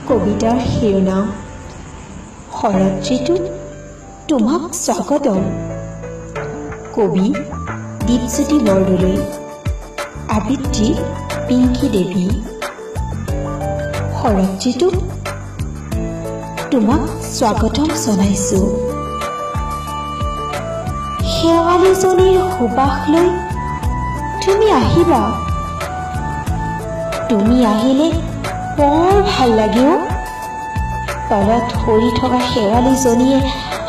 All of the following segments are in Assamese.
কবিতাৰ শিৰোনাম শৰৎ ঋতুত তোমাক স্বাগতম। কবি দীপজ্যোতি বৰদলৈ, আবৃত্তি পিংকি দেৱী। শৰৎ ঋতুত তোমাক স্বাগতম জনাইছোঁ। শেৱালিজনীৰ সুবাস লৈ তুমি আহিবা। তুমি আহিলে বৰ ভাল লাগিব। তলত সৰি থকা শেৱালিজনীয়ে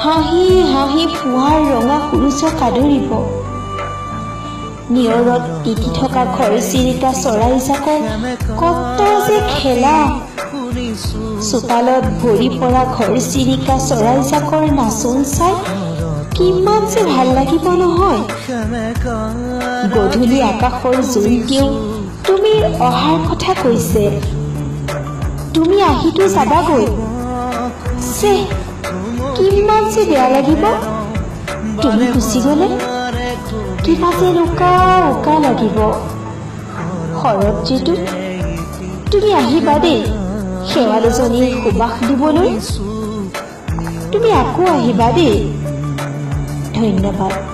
হাঁহি হাঁহি পুৱাৰ ৰঙা সূৰুজক আদৰিব। নিয়ৰত তিতি থকা ঘৰচিৰিকা চৰাইজাকৰ কত যে খেলা। চোতালত ভৰি পৰা ঘৰচিৰিকা চৰাইজাকৰ নাচোন চাই কিমান যে ভাল লাগিব নহয়। গধূলি আকাশৰ জোনটিও তুমি অহাৰ কথা কৈছে। তুমি আহিতো যাবাগৈ। কিমান যে বেয়া লাগিব। তুমি গুচি গলে কিবা যে উকা উকা লাগিব। শৰৎ ঋতুত তুমি আহিবা দেই শেৱালিজনীৰ সুবাস দিবলৈ। তুমি আকৌ আহিবা দেই। ধন্যবাদ।